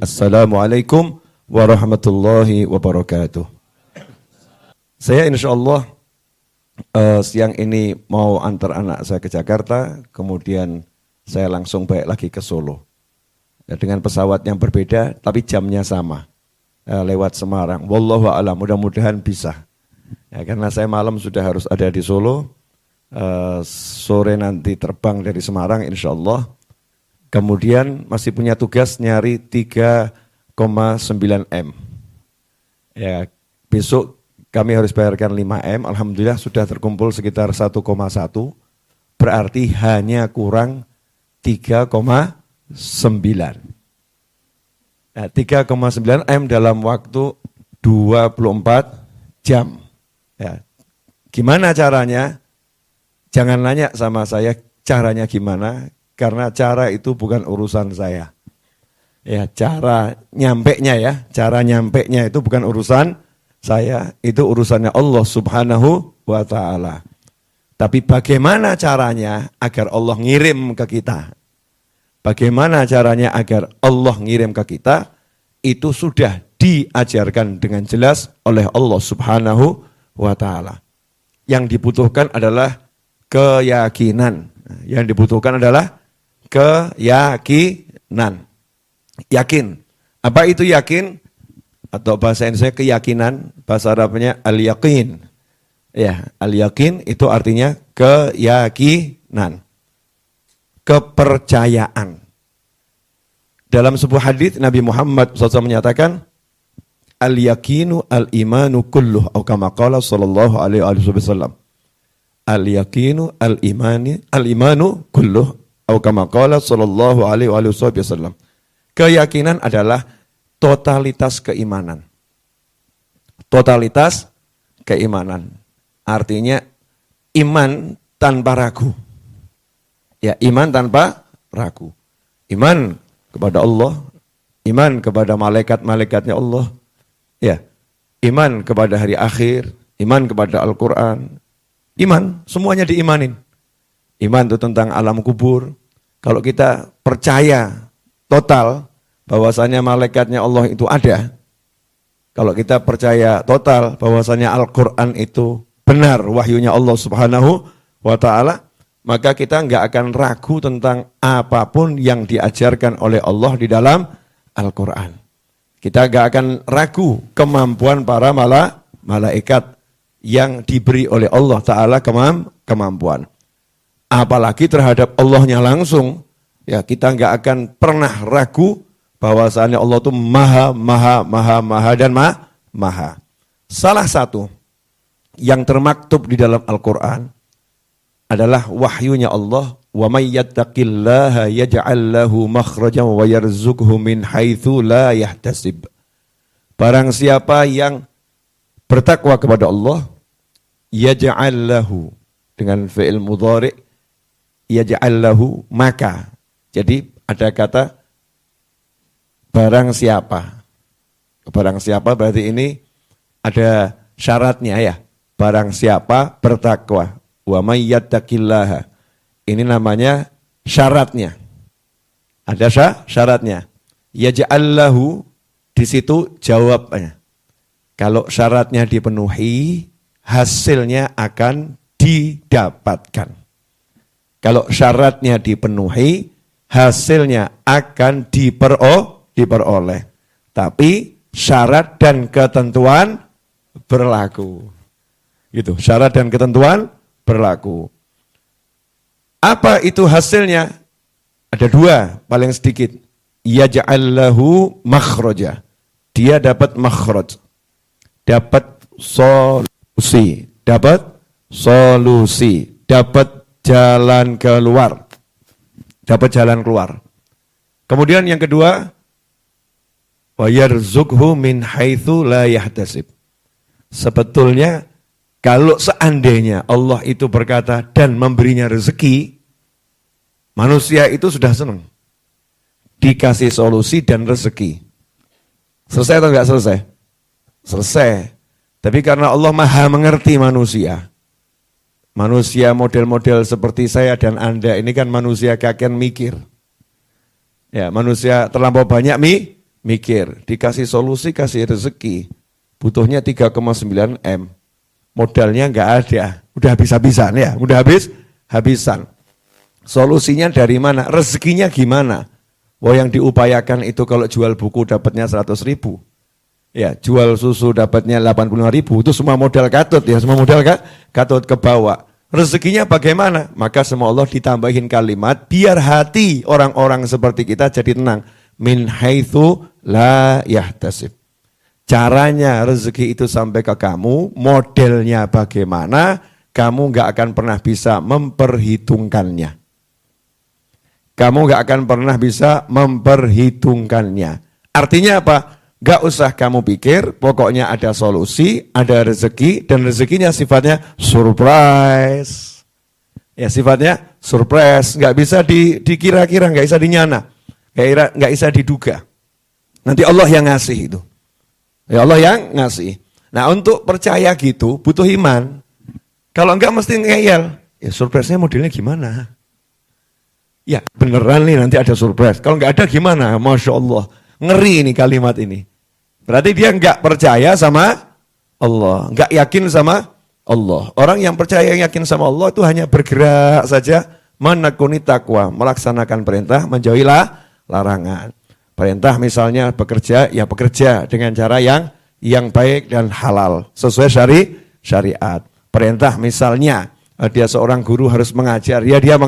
Assalamualaikum warahmatullahi wabarakatuh. Saya insya Allah siang ini mau antar anak saya ke Jakarta, kemudian saya langsung balik lagi ke Solo. Ya, dengan pesawat yang berbeda, tapi jamnya sama, lewat Semarang. Wallahu a'lam, mudah-mudahan bisa. Ya, karena saya malam sudah harus ada di Solo, sore nanti terbang dari Semarang insya Allah. Kemudian masih punya tugas nyari 3,9 M. Ya, besok kami harus bayarkan 5 M, alhamdulillah sudah terkumpul sekitar 1,1, berarti hanya kurang 3,9. Nah, 3,9 M dalam waktu 24 jam. Ya. Gimana caranya? Jangan nanya sama saya caranya gimana, karena cara itu bukan urusan saya. Ya, cara nyampenya itu bukan urusan saya, itu urusannya Allah Subhanahu wa ta'ala. Tapi bagaimana caranya agar Allah ngirim ke kita? Bagaimana caranya agar Allah ngirim ke kita? Itu sudah diajarkan dengan jelas oleh Allah Subhanahu wa ta'ala. Yang dibutuhkan adalah keyakinan. Yang dibutuhkan adalah keyakinan. Yakin. Apa itu yakin? Atau bahasa Indonesia keyakinan, bahasa Arabnya al-yaqin. Ya, al-yaqin itu artinya keyakinan. Kepercayaan. Dalam sebuah hadis Nabi Muhammad SAW menyatakan al-yaqinu al-imanu kulluh atau kama qala sallallahu alaihi wasallam. Al-yaqinu al-imanu kulluh atau kama qala sallallahu alaihi wasallam. Keyakinan adalah totalitas keimanan. Totalitas keimanan. Artinya iman tanpa ragu. Ya, iman tanpa ragu. Iman kepada Allah, iman kepada malaikat-malaikatnya Allah. Ya, iman kepada hari akhir, iman kepada Al-Quran. Iman, semuanya diimanin. Iman itu tentang alam kubur. Kalau kita percaya total bahwasanya malaikatnya Allah itu ada, kalau kita percaya total bahwasanya Al-Quran itu benar wahyunya Allah Subhanahu wa ta'ala, maka kita enggak akan ragu tentang apapun yang diajarkan oleh Allah di dalam Al-Quran. Kita enggak akan ragu kemampuan para malaikat yang diberi oleh Allah Ta'ala kemampuan. Apalagi terhadap Allahnya langsung, ya kita enggak akan pernah ragu bahwasanya Allah itu maha dan maha. Salah satu yang termaktub di dalam Al-Quran adalah wahyunya Allah, wa may yattaqillaha yaj'al lahu makhrajan wa yarzuqhu min haitsu la yahtasib. Barang siapa yang bertakwa kepada Allah, yaj'al lahu, dengan fi'il mudhari' yaj'al lahu, maka. Jadi ada kata barang siapa. Barang siapa berarti ini ada syaratnya ya. Barang siapa bertakwa. Wa may yattaqillaha. Ini namanya syaratnya. Ada syaratnya. Yaj'al lahu, di situ jawabnya. Kalau syaratnya dipenuhi, hasilnya akan didapatkan. Kalau syaratnya dipenuhi, hasilnya akan diperoleh. Tapi syarat dan ketentuan berlaku. Gitu, syarat dan ketentuan berlaku. Apa itu hasilnya? Ada dua paling sedikit. Yaj'al lahu makhraja. Dia dapat makhraj. Dapat solusi. Dapat jalan keluar. Kemudian yang kedua, wa yarzuqhu min haitsu la yahtasib. Sebetulnya kalau seandainya Allah itu berkata dan memberinya rezeki, manusia itu sudah senang. Dikasih solusi dan rezeki. Selesai atau enggak selesai? Selesai. Tapi karena Allah maha mengerti manusia. Manusia model-model seperti saya dan Anda ini kan manusia kakek mikir. Ya, manusia terlampau banyak Mikir, dikasih solusi, kasih rezeki. Butuhnya 3,9 M. Modalnya nggak ada. Udah habis-habisan ya, udah habis-habisan. Solusinya dari mana? Rezekinya gimana? Wah, yang diupayakan itu kalau jual buku dapatnya 100.000. Ya, jual susu dapatnya 85.000. Itu semua modal katut ya, semua modal katut ke bawah. Rezekinya bagaimana? Maka sama Allah ditambahin kalimat biar hati orang-orang seperti kita jadi tenang. Min haitsu la yahtasib. Caranya rezeki itu sampai ke kamu, modelnya bagaimana, kamu nggak akan pernah bisa memperhitungkannya. Kamu nggak akan pernah bisa memperhitungkannya. Artinya apa? Nggak usah kamu pikir, pokoknya ada solusi, ada rezeki, dan rezekinya sifatnya surprise. Ya, sifatnya surprise, nggak bisa dikira-kira, nggak bisa dinyana. Nggak bisa diduga. Nanti Allah yang ngasih itu. Ya Allah yang ngasih. Nah untuk percaya gitu butuh iman. Kalau enggak mesti ngeyel. Ya surprise-nya modelnya gimana? Ya beneran nih nanti ada surprise. Kalau enggak ada gimana? Masya Allah. Ngeri ini kalimat ini. Berarti dia enggak percaya sama Allah. Enggak yakin sama Allah. Orang yang percaya yakin sama Allah itu hanya bergerak saja. Menekuni takwa. Melaksanakan perintah. Menjauhilah larangan. Perintah misalnya bekerja, ya bekerja dengan cara yang baik dan halal. Sesuai syariat. Perintah misalnya, dia seorang guru harus mengajar, ya dia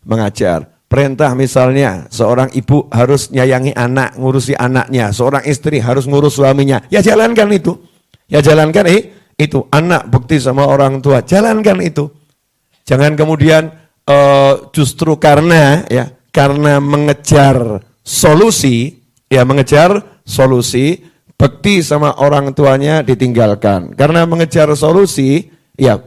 mengajar. Perintah misalnya, seorang ibu harus nyayangi anak, ngurusi anaknya. Seorang istri harus ngurus suaminya. Ya jalankan itu. Ya jalankan itu. Anak bukti sama orang tua, jalankan itu. Jangan kemudian justru karena mengejar solusi, bekti sama orang tuanya ditinggalkan. Karena mengejar solusi, ya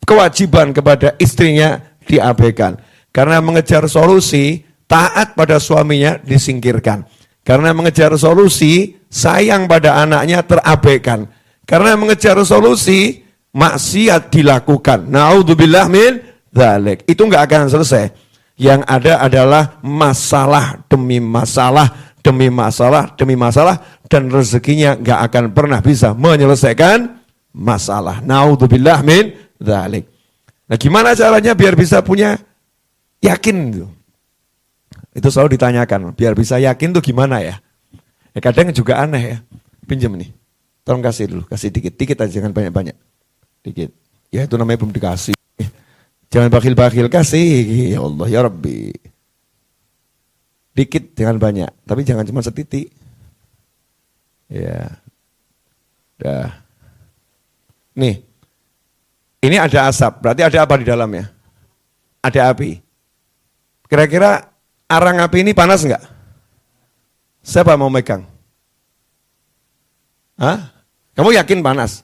kewajiban kepada istrinya diabaikan. Karena mengejar solusi, taat pada suaminya disingkirkan. Karena mengejar solusi, sayang pada anaknya terabaikan. Karena mengejar solusi, maksiat dilakukan. Naudzubillah min dzalik. Itu enggak akan selesai. Yang ada adalah masalah demi masalah, demi masalah, demi masalah, dan rezekinya nggak akan pernah bisa menyelesaikan masalah. Naudzubillah min dzalik. Nah, gimana caranya biar bisa punya yakin itu? Itu selalu ditanyakan, biar bisa yakin tuh gimana ya? Ya kadang juga aneh ya. Pinjam nih. Tolong kasih dulu, kasih dikit-dikit aja, jangan banyak-banyak. Dikit. Ya itu namanya belum dikasih. Jangan bakhil-bakhil, kasih, ya Allah, ya Rabbi. Dikit, jangan banyak, tapi jangan cuma setitik. Ya, dah. Nih, ini ada asap, berarti ada apa di dalamnya? Ada api. Kira-kira arang api ini panas enggak? Siapa mau megang? Hah? Kamu yakin panas?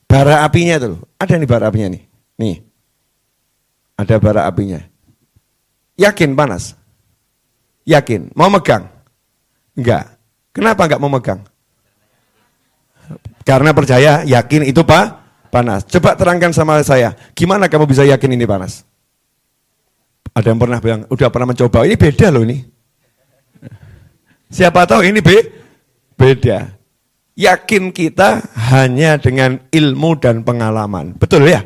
Bara apinya itu, ada nih bara apinya nih. Nih. Ada bara apinya. Yakin panas? Yakin. Mau megang? Enggak. Kenapa enggak mau megang? Karena percaya, yakin itu panas. Coba terangkan sama saya, gimana kamu bisa yakin ini panas? Ada yang pernah bilang, udah pernah mencoba, ini beda loh ini. Siapa tahu ini beda. Yakin kita hanya dengan ilmu dan pengalaman. Betul ya?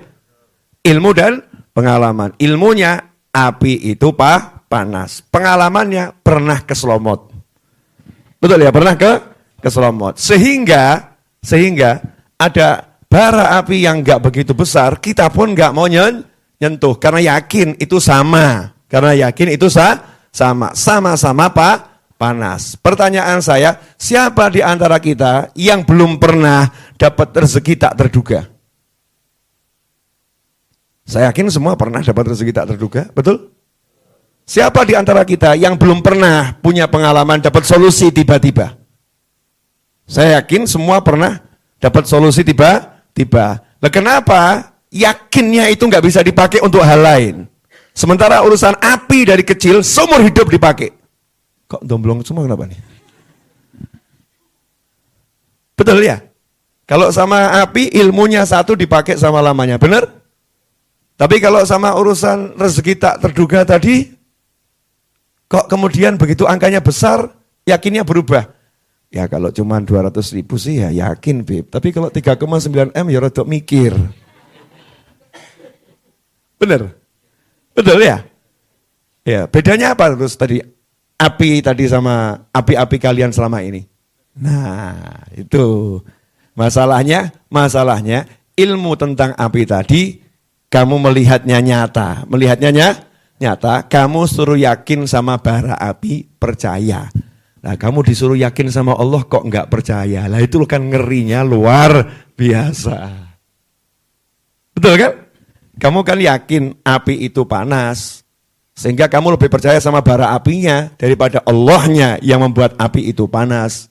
Ilmu dan pengalaman. Ilmunya api itu panas. Pengalamannya pernah keselomot. Betul ya, pernah keselomot. Sehingga ada bara api yang enggak begitu besar, kita pun enggak mau nyentuh karena yakin itu sama. Karena yakin itu sama. Sama-sama panas. Pertanyaan saya, siapa di antara kita yang belum pernah dapat rezeki tak terduga? Saya yakin semua pernah dapat rezeki tak terduga, betul? Siapa di antara kita yang belum pernah punya pengalaman dapat solusi tiba-tiba? Saya yakin semua pernah dapat solusi tiba-tiba. Nah, kenapa yakinnya itu nggak bisa dipakai untuk hal lain? Sementara urusan api dari kecil seumur hidup dipakai. Kok domblong semua kenapa nih? Betul ya? Kalau sama api ilmunya satu dipakai sama lamanya, benar? Tapi kalau sama urusan rezeki tak terduga tadi, kok kemudian begitu angkanya besar, yakinnya berubah. Ya kalau cuma 200.000 sih ya yakin Beb. Tapi kalau 3,9 M ya rada mikir. Bener? Betul ya? Ya, bedanya apa terus tadi? Api tadi sama api-api kalian selama ini. Nah, itu. Masalahnya ilmu tentang api tadi kamu melihatnya nyata. Melihatnya nyata, kamu suruh yakin sama bara api, percaya. Nah, kamu disuruh yakin sama Allah kok enggak percaya. Lah itu kan ngerinya luar biasa. Betul kan? Kamu kan yakin api itu panas. Sehingga kamu lebih percaya sama bara apinya daripada Allahnya yang membuat api itu panas.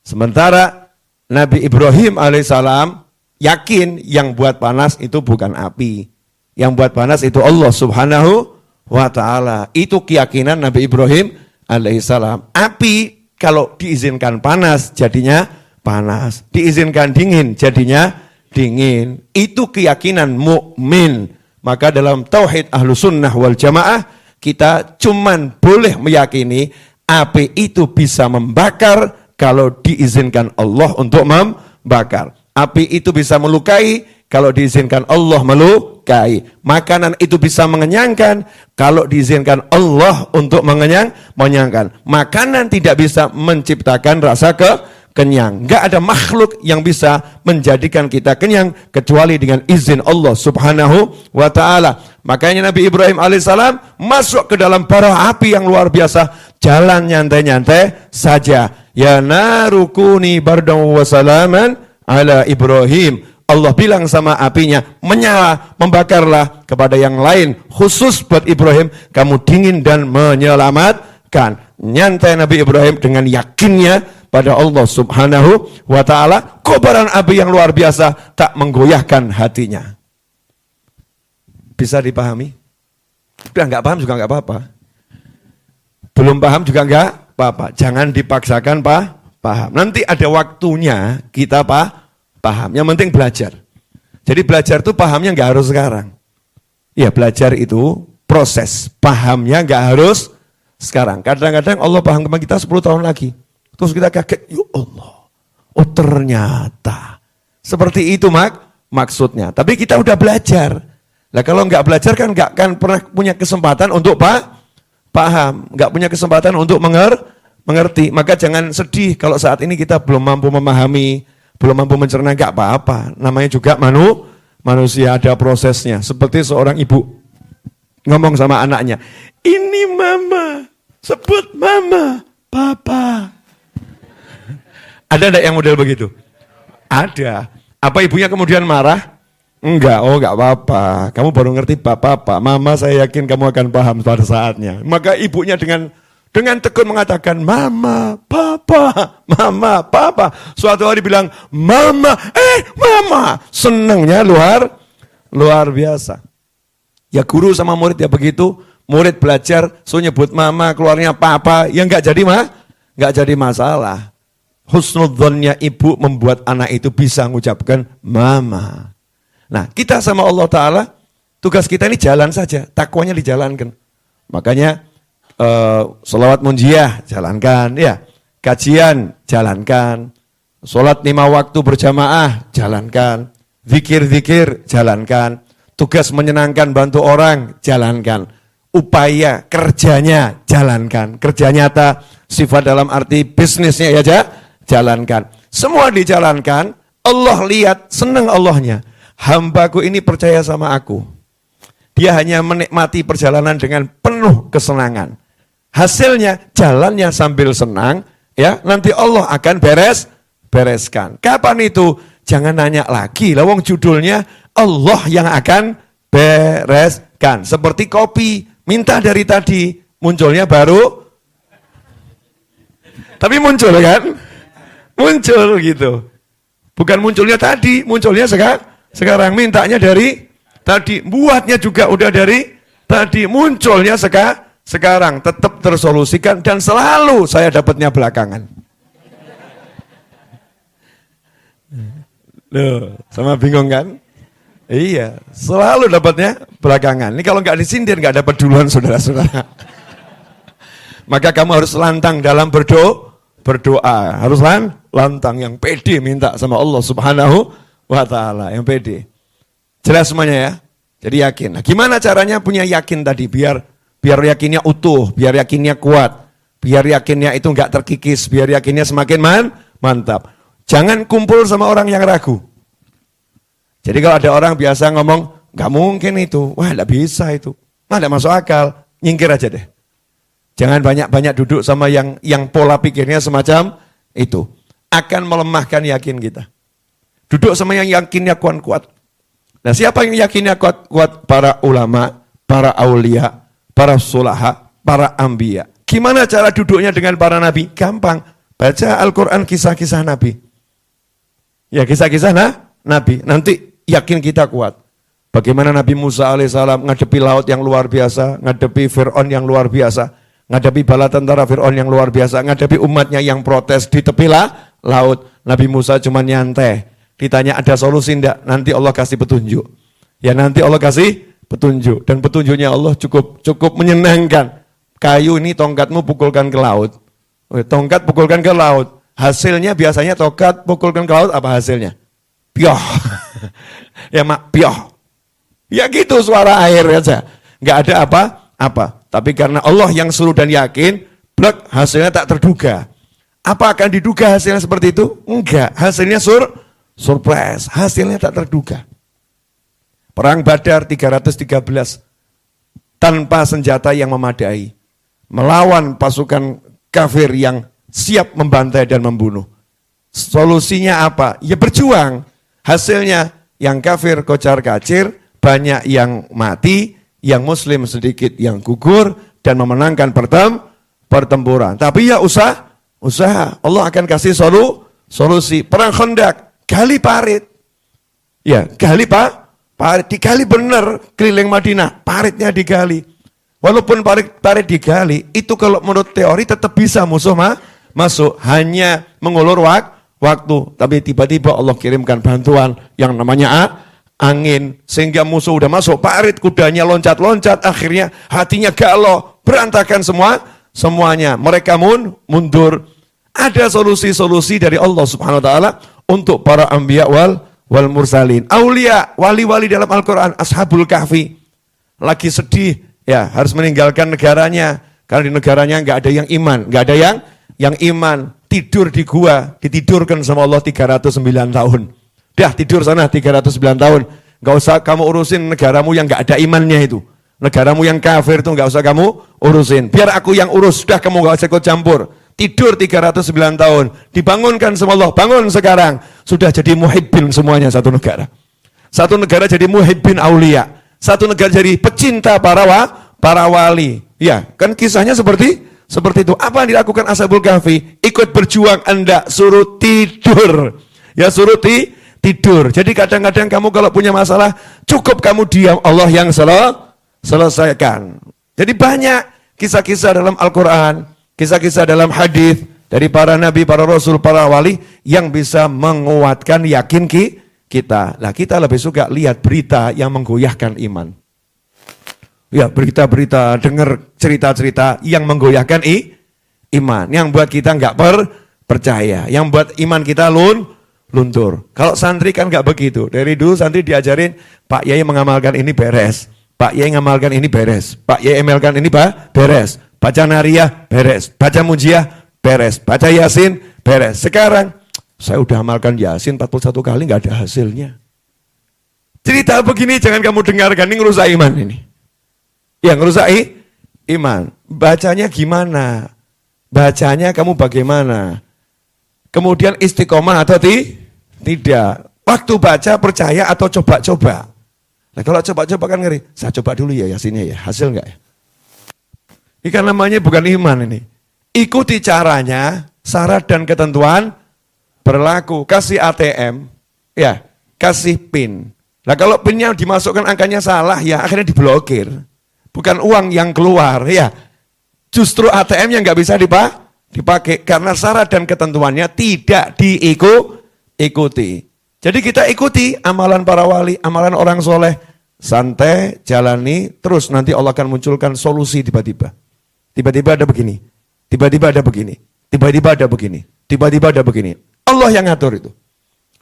Sementara Nabi Ibrahim alaihissalam yakin yang buat panas itu bukan api. Yang buat panas itu Allah subhanahu wa ta'ala. Itu keyakinan Nabi Ibrahim alaihissalam. Api kalau diizinkan panas jadinya panas. Diizinkan dingin jadinya dingin. Itu keyakinan mukmin. Maka dalam tauhid ahlu sunnah wal jamaah kita cuman boleh meyakini api itu bisa membakar kalau diizinkan Allah untuk membakar. Api itu bisa melukai kalau diizinkan Allah melukai. Makanan itu bisa mengenyangkan kalau diizinkan Allah untuk mengenyangkan. Makanan tidak bisa menciptakan rasa kenyang. Enggak ada makhluk yang bisa menjadikan kita kenyang kecuali dengan izin Allah subhanahu wa ta'ala. Makanya Nabi Ibrahim alaihissalam masuk ke dalam bara api yang luar biasa. Jalan nyantai-nyantai saja. Ya narukuni bardan wa salaman ala Ibrahim. Allah bilang sama apinya, menyala, membakarlah kepada yang lain. Khusus buat Ibrahim, kamu dingin dan menyelamatkan. Nyantai Nabi Ibrahim dengan yakinnya pada Allah subhanahu wa ta'ala. Kobaran api yang luar biasa tak menggoyahkan hatinya. Bisa dipahami? Udah nggak paham juga nggak apa-apa. Belum paham juga nggak apa-apa. Jangan dipaksakan paham. Nanti ada waktunya kita paham. Yang penting belajar. Jadi belajar itu pahamnya nggak harus sekarang. Ya belajar itu proses. Pahamnya nggak harus sekarang. Kadang-kadang Allah paham sama kita 10 tahun lagi. Terus kita kaget, ya Allah. Oh ternyata. Seperti itu maksudnya. Tapi kita udah belajar. Nah kalau nggak belajar kan nggak akan pernah punya kesempatan untuk paham. Nggak punya kesempatan untuk mengerti. Maka jangan sedih kalau saat ini kita belum mampu memahami, belum mampu mencerna, nggak apa-apa. Namanya juga manusia, ada prosesnya. Seperti seorang ibu ngomong sama anaknya, ini mama, sebut mama, papa. Ada enggak yang model begitu? Ada. Apa ibunya kemudian marah? Enggak, oh enggak apa-apa. Kamu baru ngerti papa. Mama saya yakin kamu akan paham pada saatnya. Maka ibunya dengan tekun mengatakan, mama, papa. Suatu hari bilang, mama. Senangnya luar biasa. Ya guru sama murid ya begitu. Murid belajar, so nyebut mama, keluarnya papa. Ya enggak jadi masalah. Husnudzonnya ibu membuat anak itu bisa mengucapkan mama. Nah, kita sama Allah Ta'ala, tugas kita ini jalan saja, takwanya dijalankan. Makanya, sholawat munjiah, jalankan, ya. Kajian, jalankan. Sholat 5 waktu berjamaah, jalankan. Zikir-zikir, jalankan. Tugas menyenangkan, bantu orang, jalankan. Upaya kerjanya, jalankan. Kerja nyata, sifat dalam arti bisnisnya ya, jalankan. Semua dijalankan, Allah lihat, senang Allahnya. Hambaku ini percaya sama aku. Dia hanya menikmati perjalanan dengan penuh kesenangan. Hasilnya jalannya sambil senang, ya nanti Allah akan bereskan. Kapan itu? Jangan nanya lagi. Lawang judulnya Allah yang akan bereskan. Seperti kopi, minta dari tadi, munculnya baru. Tapi muncul kan? Muncul gitu. Bukan munculnya tadi, munculnya sekarang mintanya dari tadi, buatnya juga udah dari tadi, munculnya sekarang, tetap tersolusikan dan selalu saya dapatnya belakangan. Loh, sama bingung kan? Iya, selalu dapatnya belakangan. Ini kalau nggak disindir nggak dapat duluan saudara-saudara. Maka kamu harus lantang dalam berdoa. Harus lantang, yang pede minta sama Allah Subhanahu wa ta'ala, yang pede. Jelas semuanya ya? Jadi yakin. Nah, gimana caranya punya yakin tadi? Biar yakinnya utuh, biar yakinnya kuat, biar yakinnya itu enggak terkikis, biar yakinnya semakin mantap. Jangan kumpul sama orang yang ragu. Jadi kalau ada orang biasa ngomong, nggak mungkin itu, wah nggak bisa itu, nggak masuk akal, nyingkir aja deh. Jangan banyak-banyak duduk sama yang pola pikirnya semacam itu. Akan melemahkan yakin kita. Duduk sama yang yakinnya kuat-kuat. Nah, siapa yang yakinnya kuat-kuat? Para ulama, para aulia, para sulaha, para ambiya. Gimana cara duduknya dengan para nabi? Gampang. Baca Al-Quran, kisah-kisah nabi. Ya, kisah-kisah nabi. Nanti yakin kita kuat. Bagaimana Nabi Musa alaihissalam ngadepi laut yang luar biasa, ngadepi Fir'aun yang luar biasa, ngadepi bala tentara Fir'aun yang luar biasa, ngadepi umatnya yang protes di tepi laut. Nabi Musa cuma nyantai. Ditanya ada solusi enggak? Nanti Allah kasih petunjuk. Ya nanti Allah kasih petunjuk. Dan petunjuknya Allah cukup menyenangkan. Kayu ini tongkatmu pukulkan ke laut. Tongkat pukulkan ke laut. Hasilnya biasanya tongkat pukulkan ke laut, apa hasilnya? Pioh. Ya mak, pioh. Ya gitu suara air aja. Nggak ada apa-apa. Tapi karena Allah yang suruh dan yakin, blek, hasilnya tak terduga. Apa akan diduga hasilnya seperti itu? Enggak. Hasilnya surprise. Hasilnya tak terduga. Perang Badar 313 tanpa senjata yang memadai. Melawan pasukan kafir yang siap membantai dan membunuh. Solusinya apa? Ya berjuang. Hasilnya yang kafir kocar-kacir, banyak yang mati, yang muslim sedikit yang gugur, dan memenangkan pertempuran. Tapi ya usaha. Allah akan kasih solusi. Perang Khandaq, gali parit. Ya, gali parit. Digali benar keliling Madinah, paritnya digali. Walaupun parit digali, itu kalau menurut teori tetap bisa musuh masuk. Hanya mengulur waktu. Tapi tiba-tiba Allah kirimkan bantuan yang namanya angin, sehingga musuh udah masuk parit, kudanya loncat-loncat, akhirnya hatinya galau, berantakan semuanya. Mereka mundur. Ada solusi-solusi dari Allah Subhanahu wa taala untuk para anbiya wal mursalin. Aulia, wali-wali dalam Al-Qur'an, Ashabul Kahfi. Lagi sedih, ya, harus meninggalkan negaranya karena di negaranya enggak ada yang iman, enggak ada yang iman. Tidur di gua, ditidurkan sama Allah 309 tahun. Dah tidur sana 309 tahun. Enggak usah kamu urusin negaramu yang enggak ada imannya itu. Negaramu yang kafir itu enggak usah kamu urusin. Biar aku yang urus, sudah kamu enggak usah ikut campur. Tidur 309 tahun. Dibangunkan sama Allah, bangun sekarang. Sudah jadi muhibbin semuanya satu negara. Satu negara jadi muhibbin aulia. Satu negara jadi pecinta para wali. Ya, kan kisahnya seperti itu. Apa yang dilakukan Ashabul Kahfi? Ikut berjuang, Anda suruh tidur. Ya suruh tidur. Jadi kadang-kadang kamu kalau punya masalah, cukup kamu diam, Allah yang selesaikan. Jadi banyak kisah-kisah dalam Al-Quran, kisah-kisah dalam hadis dari para nabi, para rasul, para wali yang bisa menguatkan yakin kita. Nah, kita lebih suka lihat berita yang menggoyahkan iman. Ya, berita-berita, dengar cerita-cerita yang menggoyahkan iman, yang buat kita nggak percaya, yang buat iman kita luntur. Kalau santri kan nggak begitu. Dari dulu santri diajarin, Pak Yai mengamalkan ini beres, Pak Yai mengamalkan ini beres, Pak Yai amalkan ini beres, baca nariyah beres, baca mujiah beres, baca yasin beres. Sekarang saya udah amalkan yasin 41 kali nggak ada hasilnya. Cerita begini jangan kamu dengarkan, ini ngerusak iman ini. Yang ngerusak iman. Bacanya gimana? Bacanya kamu bagaimana? Kemudian istiqomah atau tidak? Waktu baca percaya atau coba-coba? Nah kalau coba-coba kan ngeri. Saya coba dulu ya yasinnya ya, hasil enggak ya? Ini kan namanya bukan iman ini. Ikuti caranya, syarat dan ketentuan berlaku. Kasih ATM, ya, kasih PIN. Nah kalau PIN-nya dimasukkan angkanya salah, ya akhirnya diblokir. Bukan uang yang keluar, ya. Justru ATM yang nggak bisa dipakai karena syarat dan ketentuannya tidak diikuti. Jadi kita ikuti amalan para wali, amalan orang soleh, santai, jalani, terus nanti Allah akan munculkan solusi tiba-tiba. Tiba-tiba ada begini, tiba-tiba ada begini, tiba-tiba ada begini, tiba-tiba ada begini. Allah yang ngatur itu.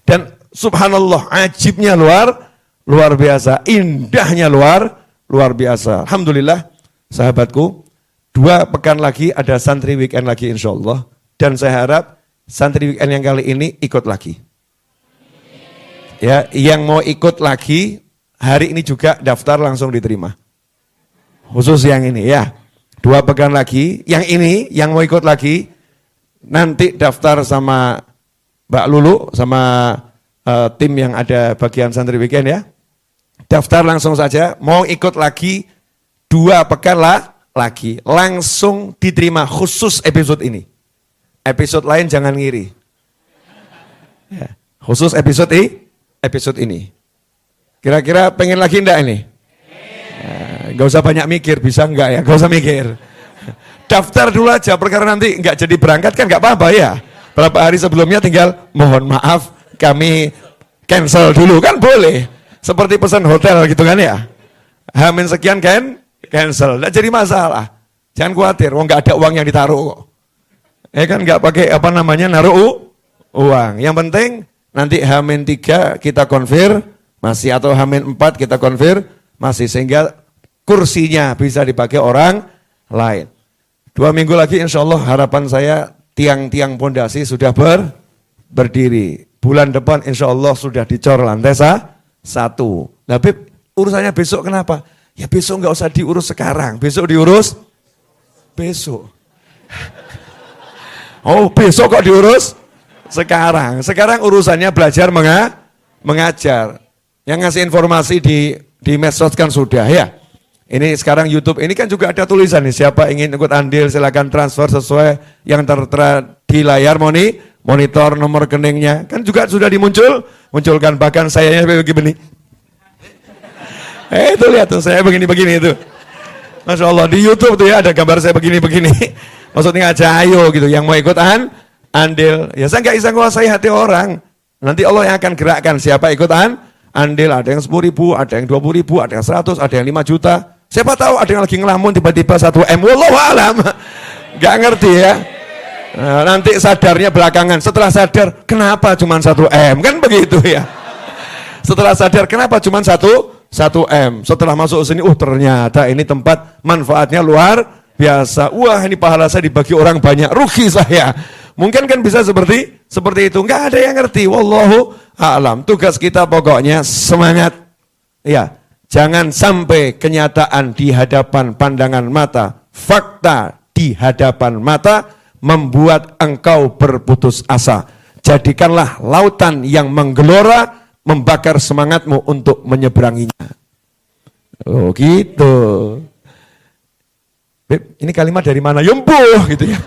Dan subhanallah, ajibnya luar biasa, indahnya luar biasa. Alhamdulillah, sahabatku, 2 pekan lagi ada santri weekend lagi insya Allah. Dan saya harap santri weekend yang kali ini ikut lagi. Ya, yang mau ikut lagi, hari ini juga daftar langsung diterima. Khusus yang ini ya. 2 pekan lagi, yang ini, yang mau ikut lagi, nanti daftar sama Mbak Lulu, sama tim yang ada bagian santri weekend ya. Daftar langsung saja, mau ikut lagi 2 pekan lagi, langsung diterima khusus episode ini. Episode lain jangan ngiri. Ya, khusus episode ini. Kira-kira pengen lagi enggak ini? Gak usah banyak mikir, bisa enggak ya? Gak usah mikir. Daftar dulu aja, perkara nanti enggak jadi berangkat kan enggak apa-apa ya. Berapa hari sebelumnya tinggal mohon maaf kami cancel dulu kan boleh. Seperti pesan hotel gitu kan ya. Hamin sekian kan cancel, enggak jadi masalah. Jangan khawatir, wong enggak ada uang yang ditaruh kok. Kan enggak pakai naruh uang. Yang penting nanti Hamin 3 kita konfirmasi atau Hamin 4 kita konfirmasi sehingga kursinya bisa dipakai orang lain. 2 minggu lagi insya Allah harapan saya tiang-tiang pondasi sudah berdiri. Bulan depan insya Allah sudah dicor lantai 1. Nah Beb, urusannya besok kenapa? Ya besok nggak usah diurus sekarang, besok diurus besok. Oh besok kok diurus sekarang? Sekarang urusannya belajar mengajar. Yang ngasih informasi di medsos kan sudah ya. Ini sekarang YouTube, ini kan juga ada tulisan nih, siapa ingin ikut andil silakan transfer sesuai yang tertera di layar monitor nomor rekeningnya. Kan juga sudah munculkan, bahkan sayanya begini. Itu lihat tuh, saya begini-begini itu. Masya Allah, di YouTube tuh ya ada gambar saya begini-begini. Maksudnya aja ayo gitu, yang mau ikut andil. Ya saya nggak bisa menguasai hati orang. Nanti Allah yang akan gerakkan siapa ikut andil, ada yang 10.000, ada yang 20.000, ada yang 100, ada yang 5 juta. Siapa tahu ada yang lagi ngelamun tiba-tiba 1 M. Wallahu alam. Gak ngerti ya. Nah, nanti sadarnya belakangan. Setelah sadar, kenapa cuma 1 M? Kan begitu ya. Setelah sadar, kenapa cuma 1 M? Setelah masuk sini, ternyata ini tempat manfaatnya luar biasa. Wah, ini pahala saya dibagi orang banyak, rugi saya. Mungkin kan bisa seperti itu. Enggak ada yang ngerti. Wallahu a'lam. Tugas kita pokoknya semangat. Ya, jangan sampai kenyataan di hadapan pandangan mata, fakta di hadapan mata membuat engkau berputus asa. Jadikanlah lautan yang menggelora membakar semangatmu untuk menyeberanginya. Oh gitu. Beb, ini kalimat dari mana? Yumpuh gitu ya.